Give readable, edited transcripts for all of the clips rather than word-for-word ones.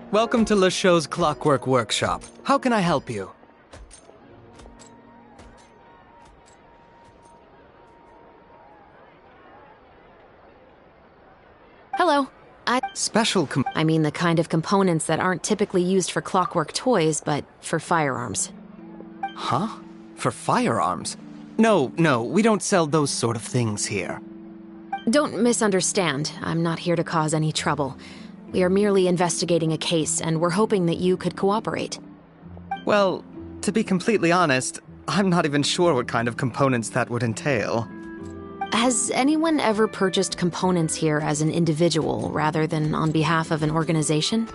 Welcome to Le Show's Clockwork Workshop. How can I help you? Hello. I mean the kind of components that aren't typically used for clockwork toys, but for firearms. Huh? For firearms? No, we don't sell those sort of things here. Don't misunderstand. I'm not here to cause any trouble. We are merely investigating a case, and we're hoping that you could cooperate. Well, to be completely honest, I'm not even sure what kind of components that would entail. Has anyone ever purchased components here as an individual rather than on behalf of an organization?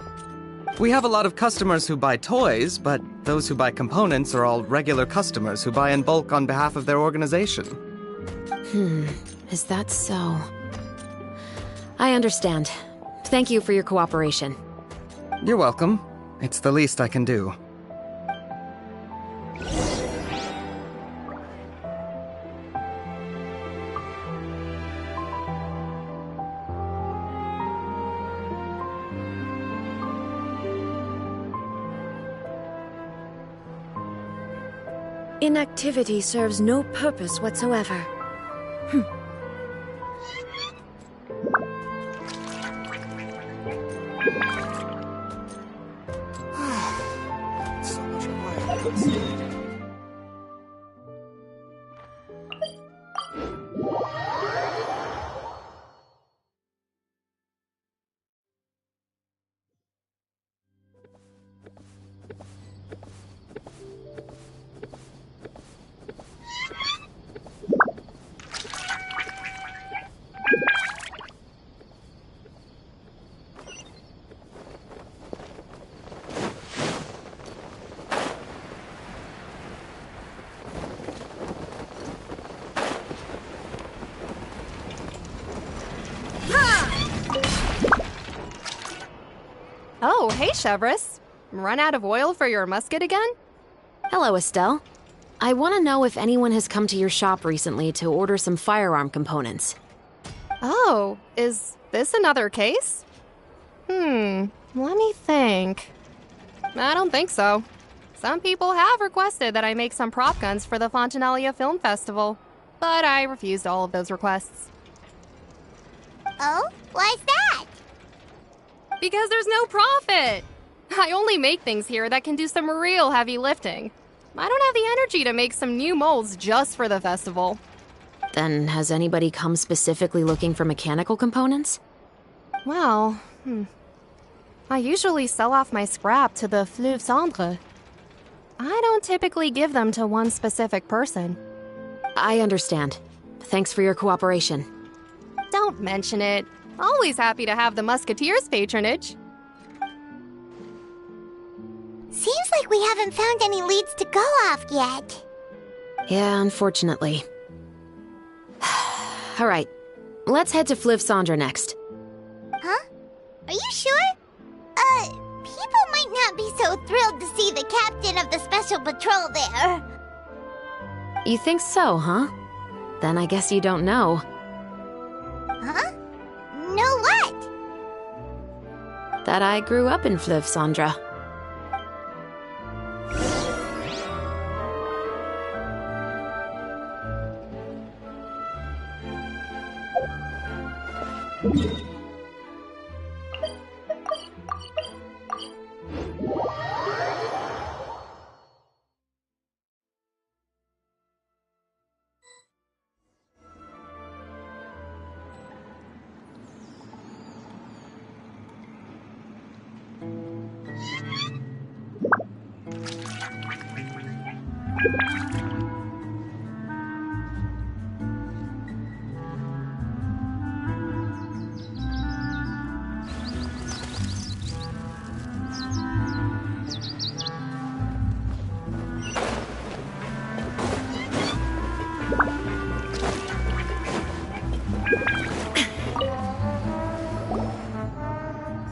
We have a lot of customers who buy toys, but those who buy components are all regular customers who buy in bulk on behalf of their organization. Is that so? I understand. Thank you for your cooperation. You're welcome. It's the least I can do. Inactivity serves no purpose whatsoever. Oh, hey, Chevres. Run out of oil for your musket again? Hello, Estelle. I want to know if anyone has come to your shop recently to order some firearm components. Oh, is this another case? Let me think. I don't think so. Some people have requested that I make some prop guns for the Fontanalia Film Festival, but I refused all of those requests. Oh? Why's that? Because there's no profit! I only make things here that can do some real heavy lifting. I don't have the energy to make some new molds just for the festival. Then has anybody come specifically looking for mechanical components? Well, I usually sell off my scrap to the Fleuve Cendre. I don't typically give them to one specific person. I understand. Thanks for your cooperation. Don't mention it. Always happy to have the Musketeers' patronage. Seems like we haven't found any leads to go off yet. Yeah, unfortunately. All right, let's head to Fleuve Cendre next. Huh? Are you sure? People might not be so thrilled to see the captain of the special patrol there. You think so, huh? Then I guess you don't know. Huh? Know what? That I grew up in Fleuve Cendre.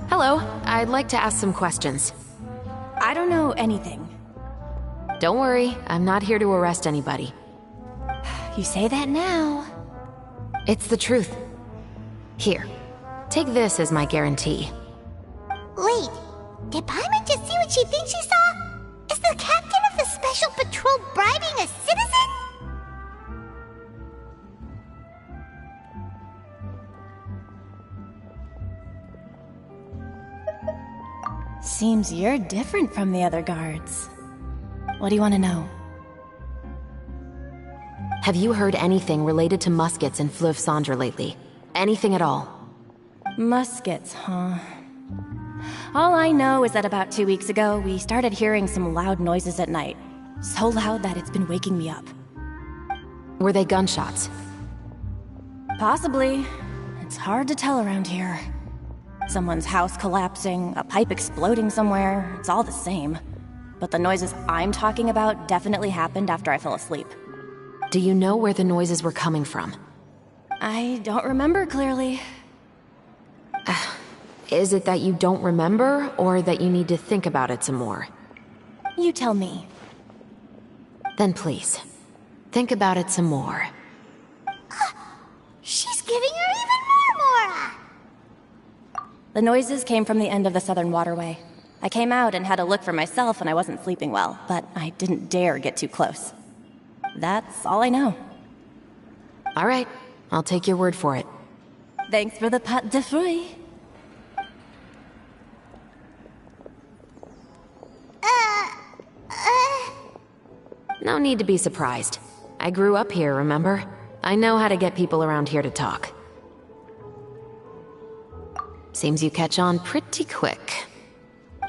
Hello, I'd like to ask some questions. I don't know anything. Don't worry, I'm not here to arrest anybody. You say that now. It's the truth. Here, take this as my guarantee. Wait, did Paimon just see what she thinks she saw? Is the captain of the Special Patrol bribing a citizen? Seems you're different from the other guards. What do you want to know? Have you heard anything related to muskets in Fleuve Cendre lately? Anything at all? Muskets, huh? All I know is that about 2 weeks ago, we started hearing some loud noises at night. So loud that it's been waking me up. Were they gunshots? Possibly. It's hard to tell around here. Someone's house collapsing, a pipe exploding somewhere, it's all the same. But the noises I'm talking about definitely happened after I fell asleep. Do you know where the noises were coming from? I don't remember clearly. Is it that you don't remember, or that you need to think about it some more? You tell me. Then please, think about it some more. She's giving her even more Mora! The noises came from the end of the Southern Waterway. I came out and had a look for myself when I wasn't sleeping well, but I didn't dare get too close. That's all I know. All right, I'll take your word for it. Thanks for the pâte de fruits. No need to be surprised. I grew up here, remember? I know how to get people around here to talk. Seems you catch on pretty quick.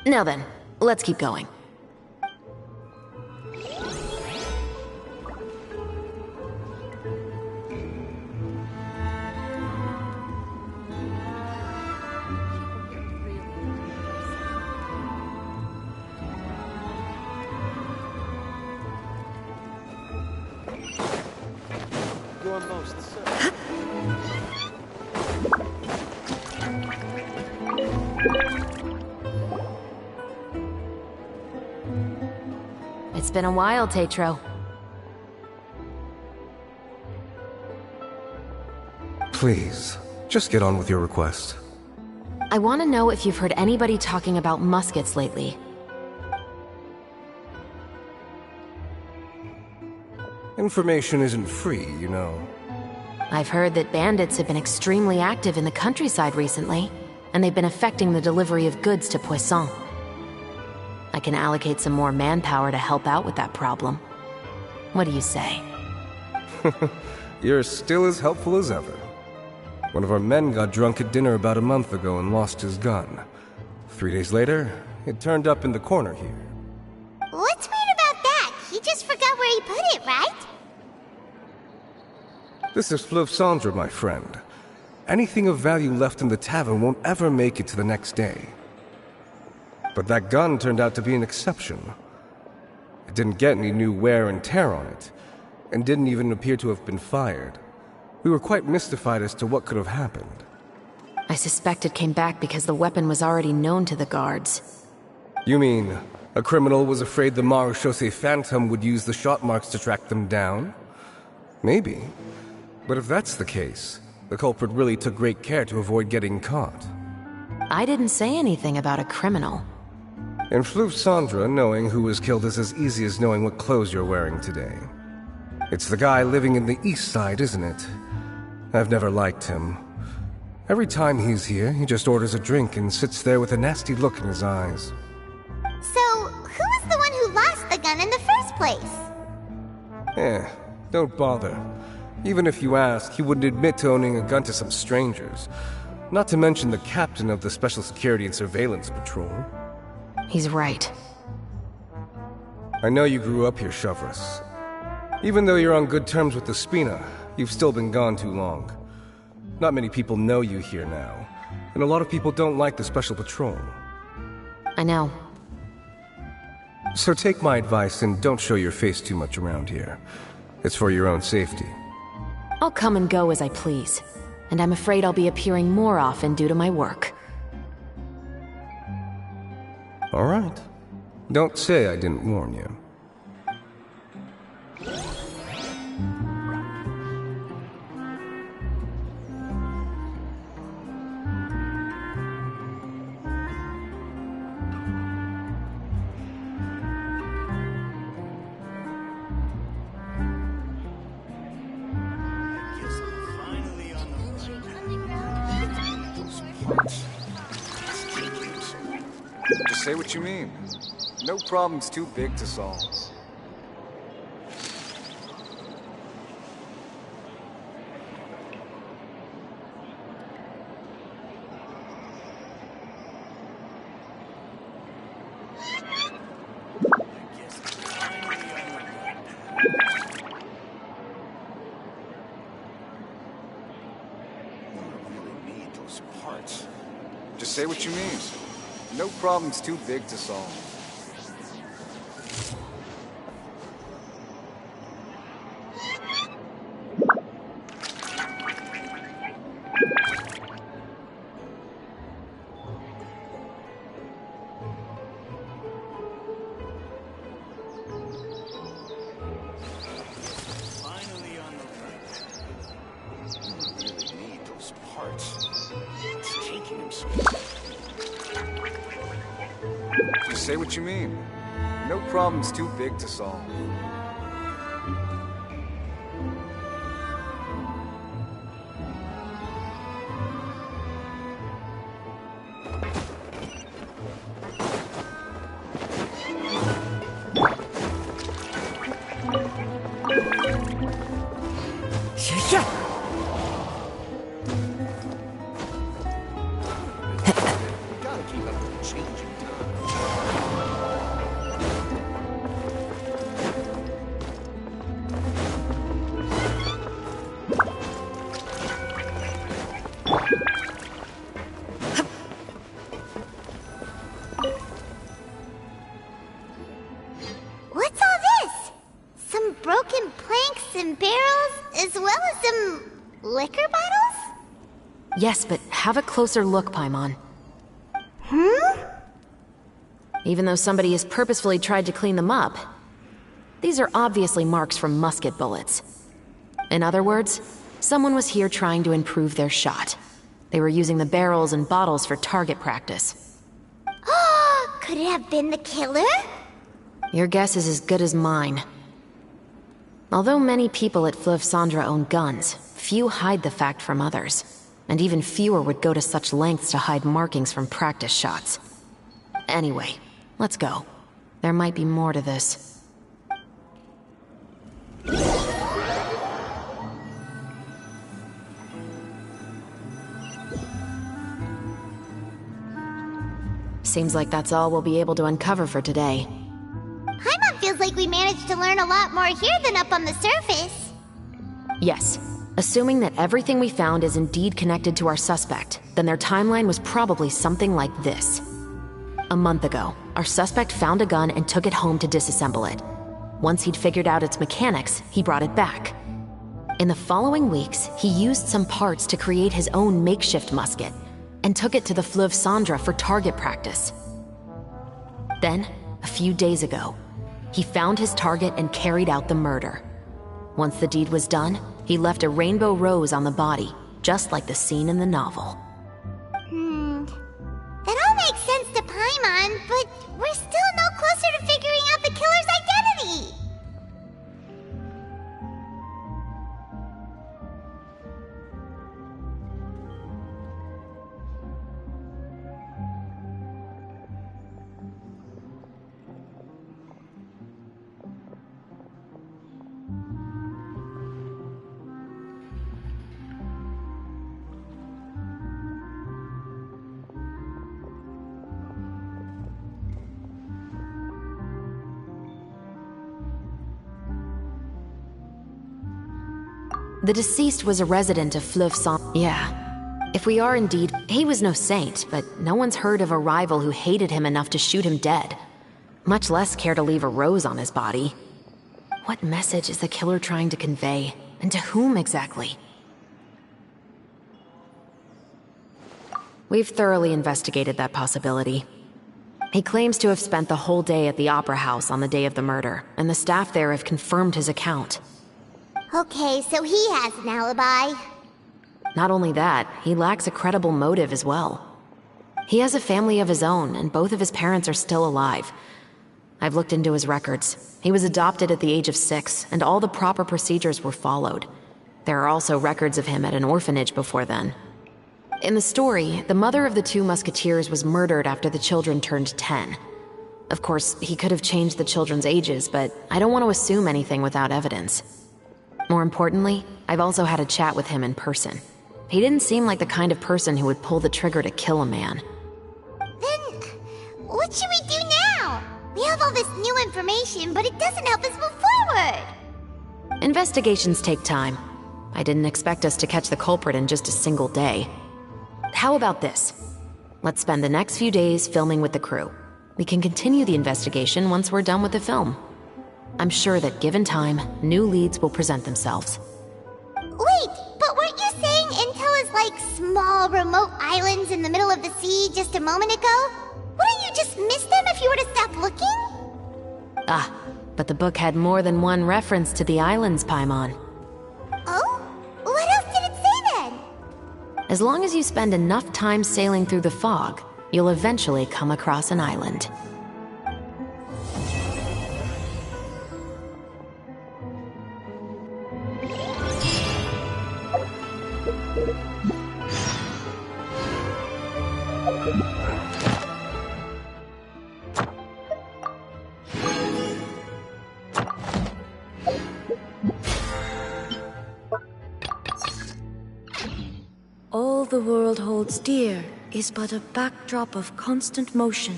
Now then, let's keep going. It's been a while, Tetro. Please, just get on with your request. I want to know if you've heard anybody talking about muskets lately. Information isn't free, you know. I've heard that bandits have been extremely active in the countryside recently, and they've been affecting the delivery of goods to Poisson. I can allocate some more manpower to help out with that problem. What do you say? You're still as helpful as ever. One of our men got drunk at dinner about a month ago and lost his gun. 3 days later, it turned up in the corner here. What's weird about that? He just forgot where he put it, right? This is Fleuve Cendre, my friend. Anything of value left in the tavern won't ever make it to the next day. But that gun turned out to be an exception. It didn't get any new wear and tear on it, and didn't even appear to have been fired. We were quite mystified as to what could have happened. I suspect it came back because the weapon was already known to the guards. You mean, a criminal was afraid the Marechaussee Phantom would use the shot marks to track them down? Maybe. But if that's the case, the culprit really took great care to avoid getting caught. I didn't say anything about a criminal. In Fleuve Cendre, knowing who was killed is as easy as knowing what clothes you're wearing today. It's the guy living in the east side, isn't it? I've never liked him. Every time he's here, he just orders a drink and sits there with a nasty look in his eyes. So, who was the one who lost the gun in the first place? Don't bother. Even if you ask, he wouldn't admit to owning a gun to some strangers. Not to mention the captain of the Special Security and Surveillance Patrol. He's right. I know you grew up here, Chevreuse. Even though you're on good terms with the Spina, you've still been gone too long. Not many people know you here now, and a lot of people don't like the Special Patrol. I know. So take my advice and don't show your face too much around here. It's for your own safety. I'll come and go as I please. and I'm afraid I'll be appearing more often due to my work. All right. Don't say I didn't warn you. Just say what you mean. No problem's too big to solve. Just say what you mean. No problem's too big to solve. Finally on the run. You really need those parts. It's taking him so long. Just say what you mean. No problem's too big to solve. Gotta keep up with the changing time. What's all this? Some broken planks and barrels, as well as some liquor bottles? Yes, but have a closer look, Paimon. Even though somebody has purposefully tried to clean them up, these are obviously marks from musket bullets. In other words, someone was here trying to improve their shot. They were using the barrels and bottles for target practice. Oh, could it have been the killer? Your guess is as good as mine. Although many people at Fleuve Cendres own guns, few hide the fact from others. And even fewer would go to such lengths to hide markings from practice shots. Anyway, let's go. There might be more to this. Seems like that's all we'll be able to uncover for today. Paimon feels like we managed to learn a lot more here than up on the surface. Yes. Assuming that everything we found is indeed connected to our suspect, then their timeline was probably something like this. A month ago, our suspect found a gun and took it home to disassemble it. Once he'd figured out its mechanics, he brought it back. In the following weeks, he used some parts to create his own makeshift musket, and took it to the Fleuve Cendres for target practice. Then, a few days ago, he found his target and carried out the murder. Once the deed was done, he left a rainbow rose on the body, just like the scene in the novel. That all makes sense to Paimon, but we're still no closer to figuring out the killer's identity! The deceased was a resident of Fleuve Cendres. Yeah. If we are indeed... He was no saint, but no one's heard of a rival who hated him enough to shoot him dead. Much less care to leave a rose on his body. What message is the killer trying to convey? And to whom exactly? We've thoroughly investigated that possibility. He claims to have spent the whole day at the Opera House on the day of the murder, and the staff there have confirmed his account. Okay, so he has an alibi. Not only that, he lacks a credible motive as well. He has a family of his own, and both of his parents are still alive. I've looked into his records. He was adopted at the age of 6, and all the proper procedures were followed. There are also records of him at an orphanage before then. In the story, the mother of the 2 musketeers was murdered after the children turned 10. Of course, he could have changed the children's ages, but I don't want to assume anything without evidence. More importantly, I've also had a chat with him in person. He didn't seem like the kind of person who would pull the trigger to kill a man. Then, what should we do now? We have all this new information, but it doesn't help us move forward. Investigations take time. I didn't expect us to catch the culprit in just a single day. How about this? Let's spend the next few days filming with the crew. We can continue the investigation once we're done with the film. I'm sure that given time, new leads will present themselves. Wait, but weren't you saying Intel is like small, remote islands in the middle of the sea just a moment ago? Wouldn't you just miss them if you were to stop looking? Ah, but the book had more than one reference to the islands, Paimon. Oh? What else did it say then? As long as you spend enough time sailing through the fog, you'll eventually come across an island. All the world holds dear is but a backdrop of constant motion.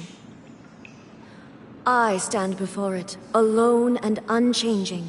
I stand before it, alone and unchanging.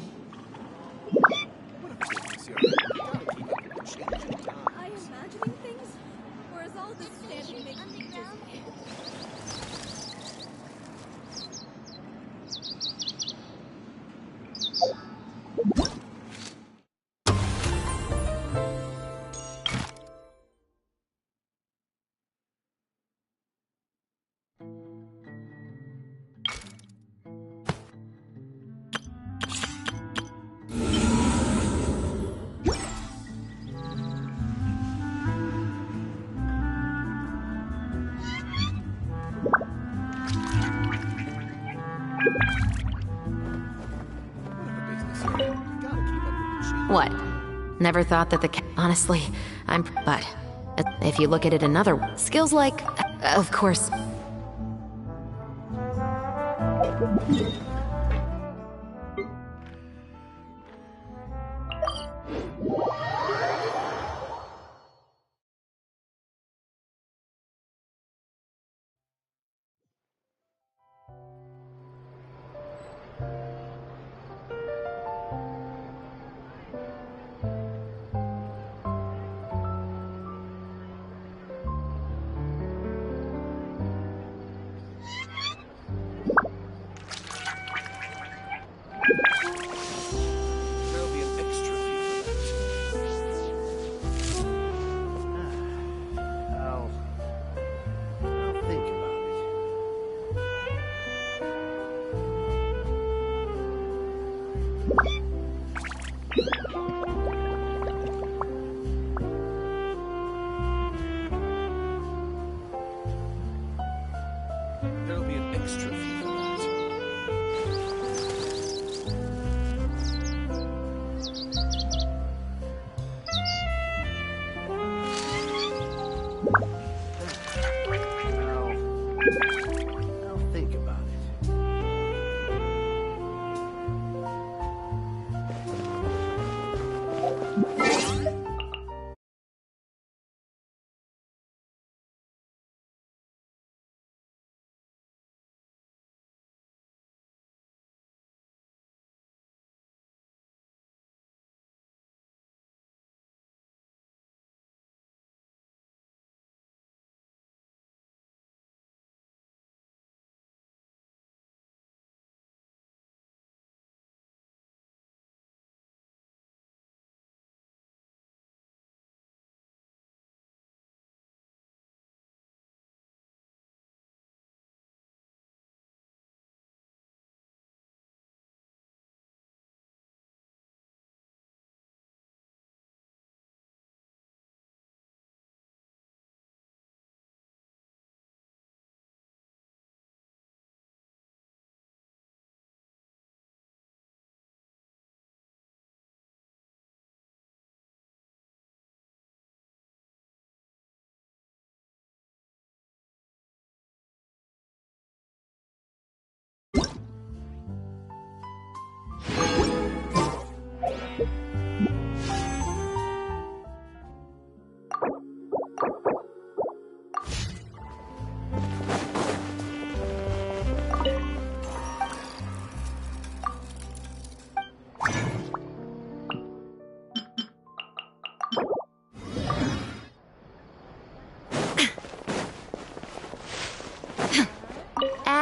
What? Never thought that honestly, but if you look at it another skills like, of course.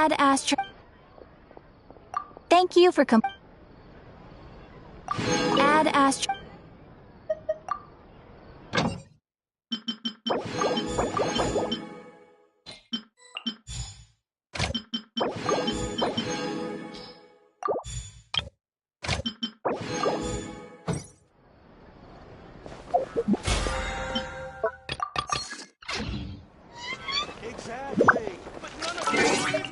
Add Astro. Thank you for Add Astro. Exactly. But none of you.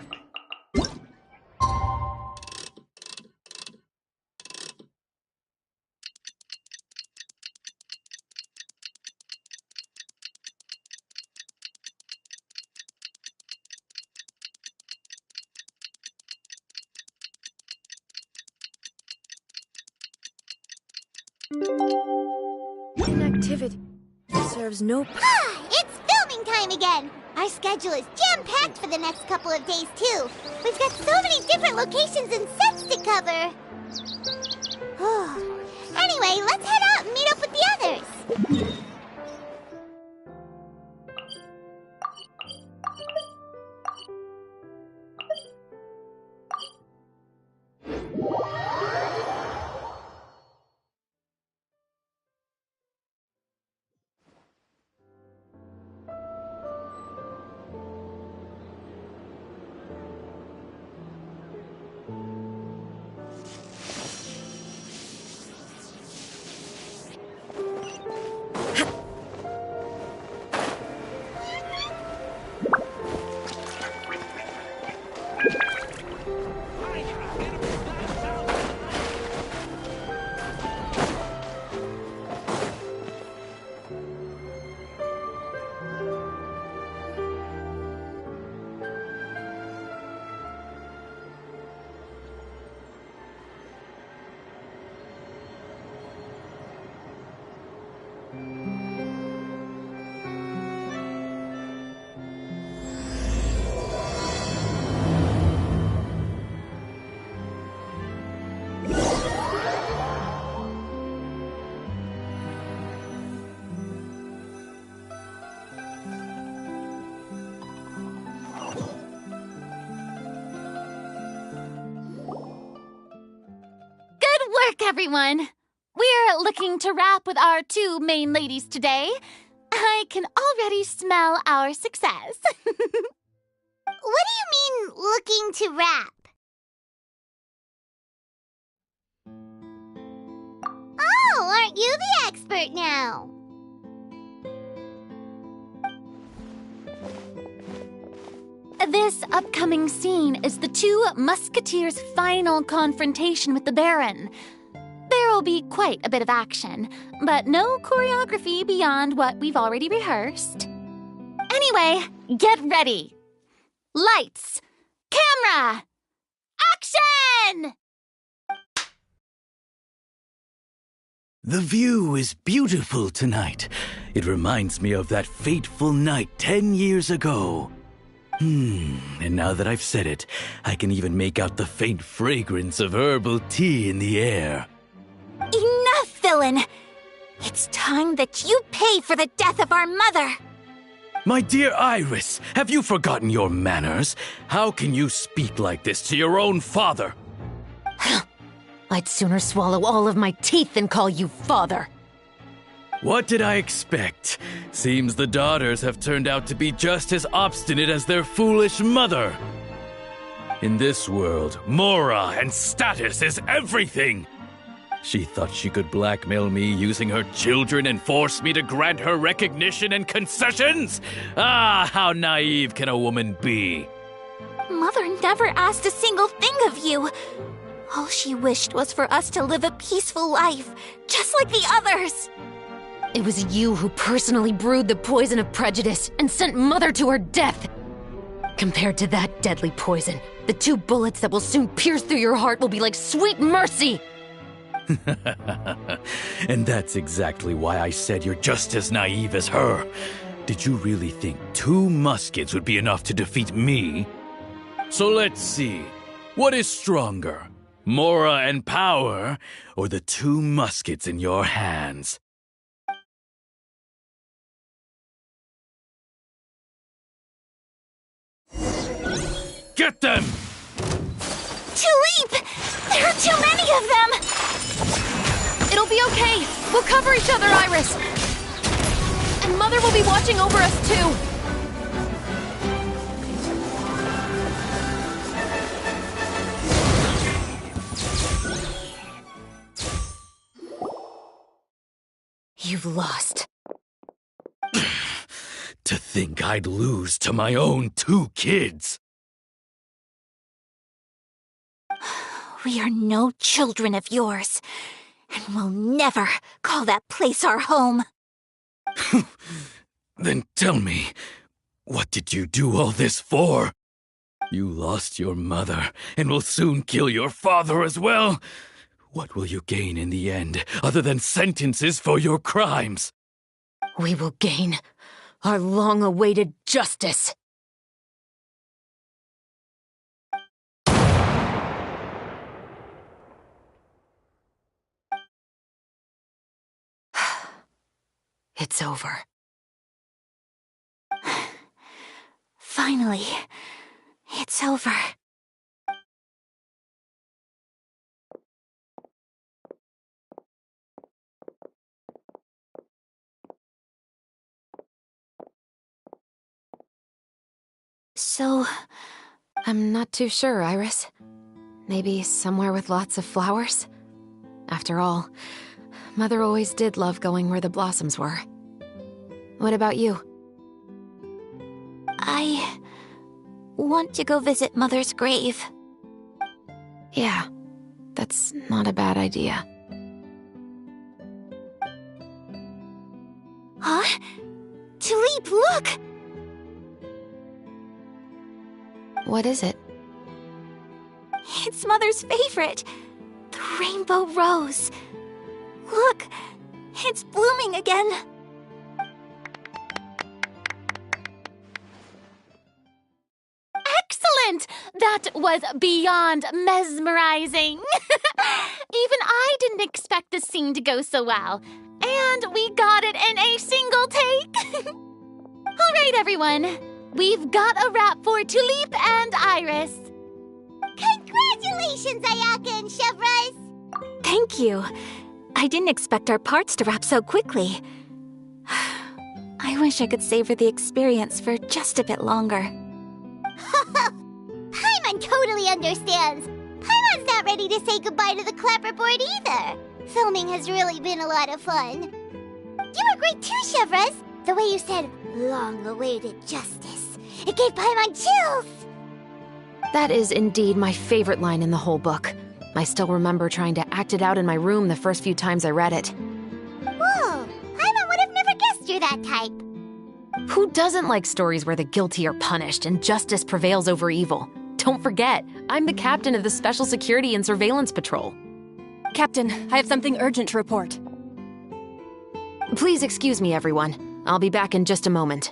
Inactivity serves no It's filming time again! Our schedule is jam-packed for the next couple of days, too. We've got so many different locations and sets to cover. Anyway, let's head out and meet up with the others. Everyone, we're looking to wrap with our two main ladies today. I can already smell our success. What do you mean, looking to wrap? Oh, aren't you the expert now? This upcoming scene is the two musketeers' final confrontation with the Baron. There will be quite a bit of action, but no choreography beyond what we've already rehearsed. Anyway, get ready. Lights, camera, action! The view is beautiful tonight. It reminds me of that fateful night 10 years ago. And now that I've said it, I can even make out the faint fragrance of herbal tea in the air. Enough, villain! It's time that you pay for the death of our mother! My dear Iris, have you forgotten your manners? How can you speak like this to your own father? I'd sooner swallow all of my teeth than call you father. What did I expect? Seems the daughters have turned out to be just as obstinate as their foolish mother. In this world, Mora and status is everything! She thought she could blackmail me using her children and force me to grant her recognition and concessions? Ah, how naive can a woman be? Mother never asked a single thing of you. All she wished was for us to live a peaceful life, just like the others. It was you who personally brewed the poison of prejudice and sent Mother to her death. Compared to that deadly poison, the 2 bullets that will soon pierce through your heart will be like sweet mercy. And that's exactly why I said you're just as naive as her. Did you really think 2 muskets would be enough to defeat me? So let's see. What is stronger? Mora and power, or the 2 muskets in your hands? Get them! Tulip! There are too many of them! It'll be okay. We'll cover each other, Iris. And Mother will be watching over us, too. You've lost. To think I'd lose to my own 2 kids. We are no children of yours, and we'll never call that place our home. Then tell me, what did you do all this for? You lost your mother, and will soon kill your father as well. What will you gain in the end, other than sentences for your crimes? We will gain our long-awaited justice. It's over. Finally, it's over. So, I'm not too sure, Iris. Maybe somewhere with lots of flowers? After all, Mother always did love going where the blossoms were. What about you? I want to go visit Mother's grave. Yeah, that's not a bad idea. Huh? Tulip, look! What is it? It's Mother's favorite, the rainbow rose. Look, it's blooming again. Excellent! That was beyond mesmerizing. Even I didn't expect the scene to go so well. And we got it in a single take. All right, everyone. We've got a wrap for Tulip and Iris. Congratulations, Ayaka and Chevrolet! Thank you. I didn't expect our parts to wrap so quickly. I wish I could savor the experience for just a bit longer. Paimon totally understands. Paimon's not ready to say goodbye to the clapperboard either. Filming has really been a lot of fun. You were great too, Chevrolet. The way you said, long-awaited justice. It gave Paimon chills. That is indeed my favorite line in the whole book. I still remember trying to act it out in my room the first few times I read it. Whoa, Paimon would have never guessed you're that type. Who doesn't like stories where the guilty are punished and justice prevails over evil? Don't forget, I'm the captain of the Special Security and Surveillance Patrol. Captain, I have something urgent to report. Please excuse me, everyone. I'll be back in just a moment.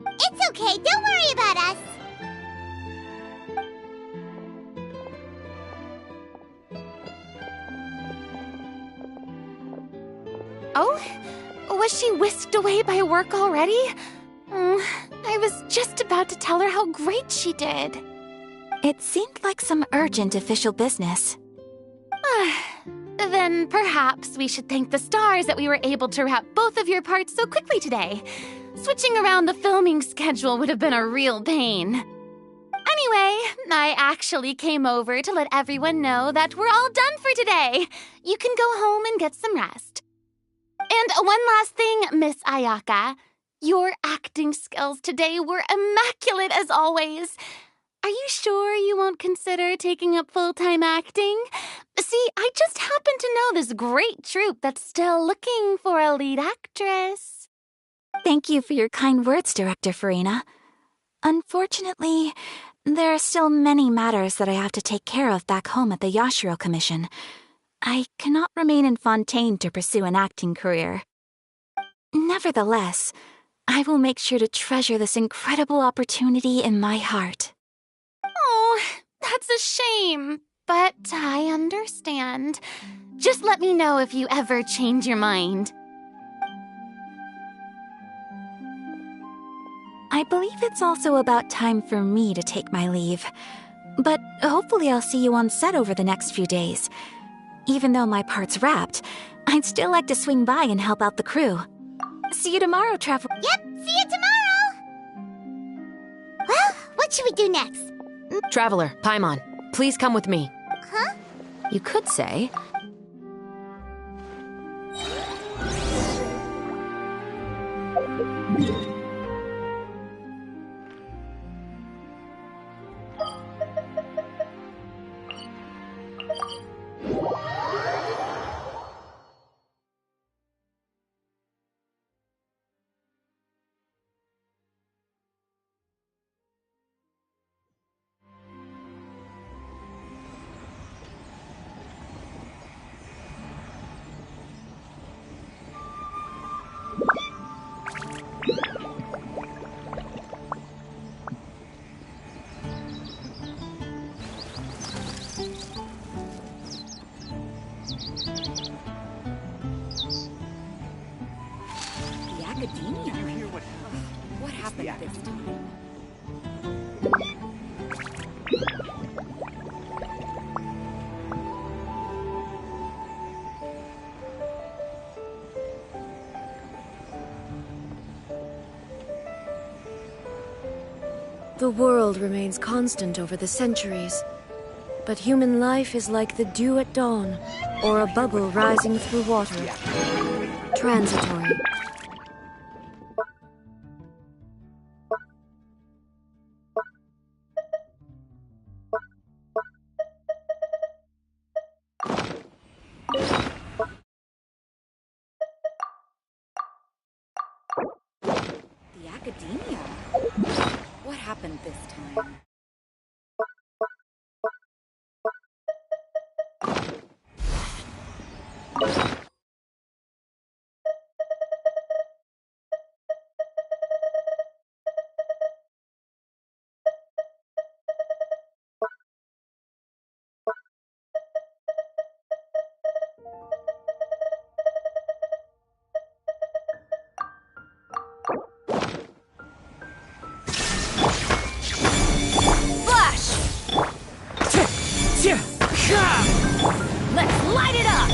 It's okay, don't worry about us. Oh? Was she whisked away by work already? I was just about to tell her how great she did. It seemed like some urgent official business. Then perhaps we should thank the stars that we were able to wrap both of your parts so quickly today. Switching around the filming schedule would have been a real pain. Anyway, I actually came over to let everyone know that we're all done for today. You can go home and get some rest. And one last thing, Miss Ayaka. Your acting skills today were immaculate as always. Are you sure you won't consider taking up full-time acting? See, I just happen to know this great troupe that's still looking for a lead actress. Thank you for your kind words, Director Farina. Unfortunately, there are still many matters that I have to take care of back home at the Yashiro Commission. I cannot remain in Fontaine to pursue an acting career. Nevertheless, I will make sure to treasure this incredible opportunity in my heart. Oh, that's a shame, but I understand. Just let me know if you ever change your mind. I believe it's also about time for me to take my leave. But hopefully I'll see you on set over the next few days. Even though my part's wrapped, I'd still like to swing by and help out the crew. See you tomorrow, Traveler. Yep, see you tomorrow! Well, what should we do next? Traveler, Paimon, please come with me. Huh? You could say... Academia? You hear what happened this time? The world remains constant over the centuries. But human life is like the dew at dawn, or a bubble rising through water. Transitory. The Academia? What happened this time? Let's light it up!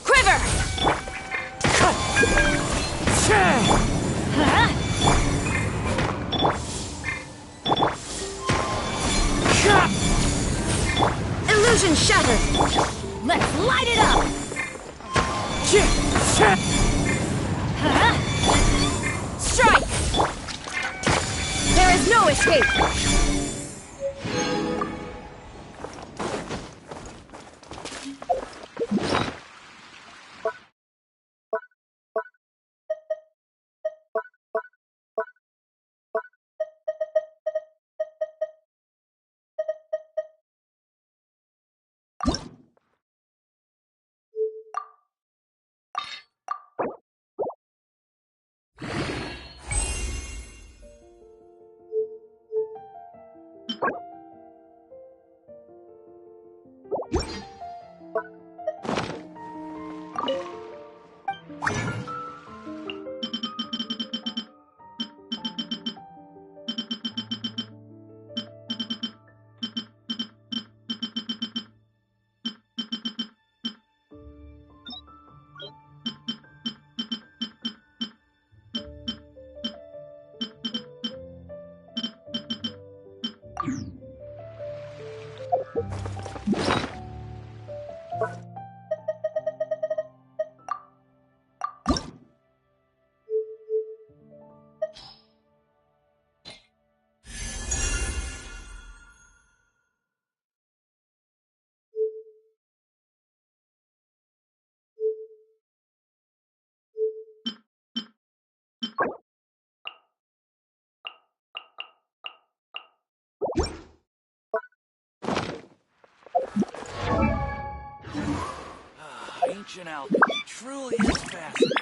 Quiver! Illusion shattered! Let's light it up! Strike! There is no escape! Ancient alchemy truly is fascinating.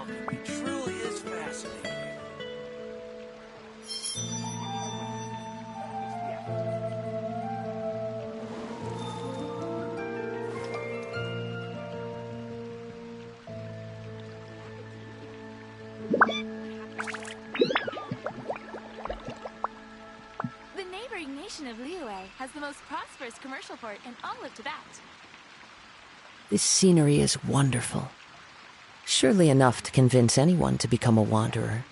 alchemy truly is fascinating. The neighboring nation of Liyue has the most prosperous commercial port in all of Tibet. This scenery is wonderful. Surely enough to convince anyone to become a wanderer.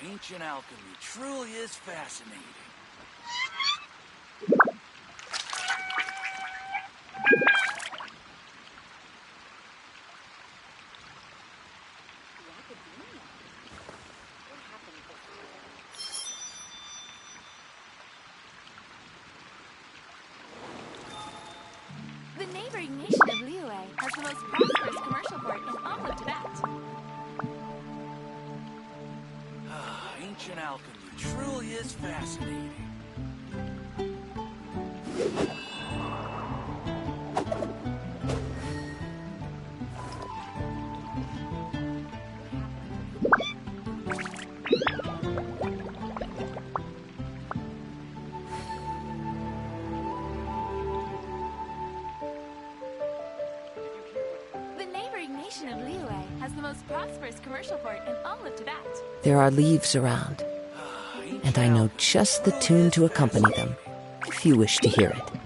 Ancient alchemy truly is fascinating. The neighboring nation of Liyue has the most prosperous commercial port in all of Tibet. Ancient alchemy truly is fascinating. The neighboring nation of Liyue has the most prosperous commercial port in all of Tibet. There are leaves around, and I know just the tune to accompany them, if you wish to hear it.